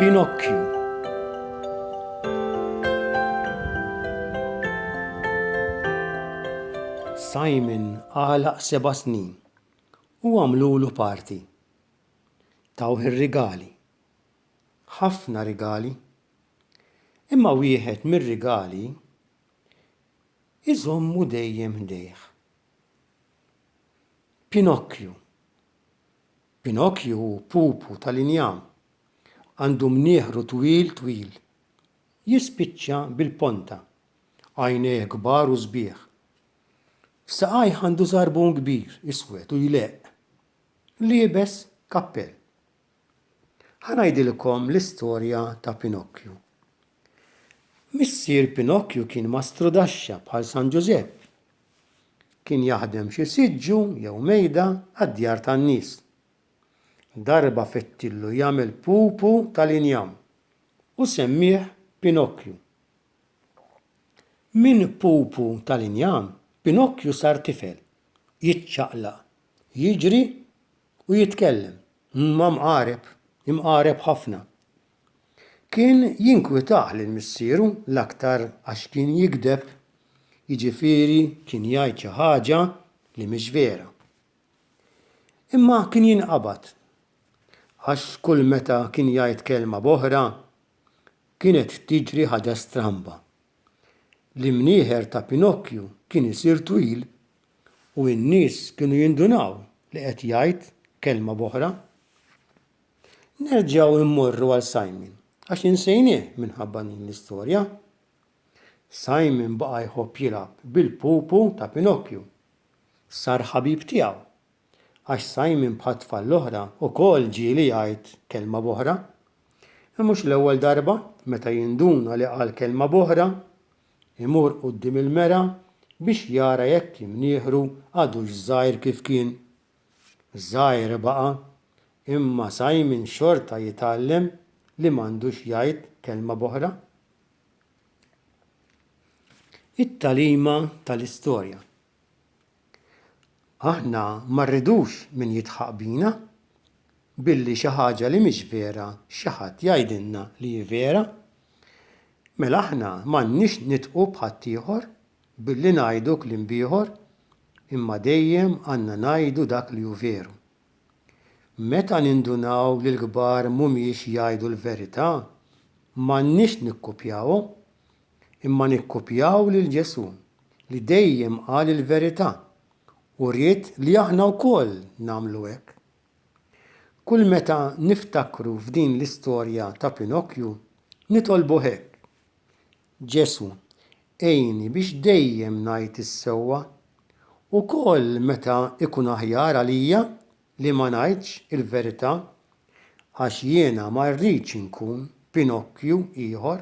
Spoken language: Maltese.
Pinocchio. Simon għalaq 7 snin u għamlulu parti. Tawh ir-rigali. Ħafna rigali. Imma wieħed mir-rigali iżommu dejjem ħdejh. Pinocchio. Pinocchio hu pupu tal-injam. Għandu mnieħru twil. Jispiċċa bil-ponta. Għajnejh kbar u sbieħ. F'saqajh għandu żarbun kbir, iswed u jleq. Liebes kappell. Ħanajdilkom l-istorja ta' Pinocchio. Missier Pinocchio kien mastru daxxa bħal San Giuseppe. Kien jaħdem xi siġġu jew mejda għad-djar tan-nies. Darba fettillu jagħmel pupu tal-injam u semmih Pinocchio. Min pupu tal-injam, Pinocchio sar tifel, jiċċaqlaq, jiġri u jitkellem, imqareb ħafna. Kien jinkwitaħ lil missieru l-aktar għax kien jikdeb, jiġifieri kien jgħid xi ħaġa li mhix vera. Imma kien jinqabad għax kull meta kien jgħid kelma b'oħra kienet tiġri ħaġa stramba. L-imnieħer ta' Pinocchio kien isir twil u n-nies kienu jindunaw li qed jgħid kelma b'oħra. Nerġgħu immorru għal Simon għax insejnieh minħabba din l-istorja. Simon baqa' jħobb jilgħab bil-pupu ta' Pinocchio. Sar ħabib tiegħu għax Simon bħat-tfal l-oħra wkoll ġieli jgħid kelma b'oħra. Mhux l-ewwel darba meta jinduna li qal kelma b'oħra imur quddiem il-mera biex jara jekk imnieħru għadux żgħir kif kien. Żgħir baqa' imma Simon xorta jitgħallem li m'għandux jgħid kelma b'oħra. It-tagħlima tal-istorja. Aħna ma rridux min jitħaq bina billi xi ħaġa li mhix vera xi ħadd jgħidilna li hi vera. Mela aħna m'għandniex nitqu b'ħadd ieħor billi ngħidu kliem ieħor imma dejjem għandna ngħidu dak li hu veru. Meta nindunaw li l-kbar mhumiex jgħidu l-verità, m'għandniex nikkupjawhom imma nikkupjaw lil Ġesu li dejjem qal il-verità u ried li aħna wkoll nagħmlu hekk. Kull meta niftakru f'din l-istorja ta' Pinocchio nitolbu hekk. Ġesu, għejni biex dejjem ngħid is-sewwa ukoll meta ikun aħjar għalija li ma ngħidx il-verità għax jiena ma rridx inkun Pinocchio ieħor.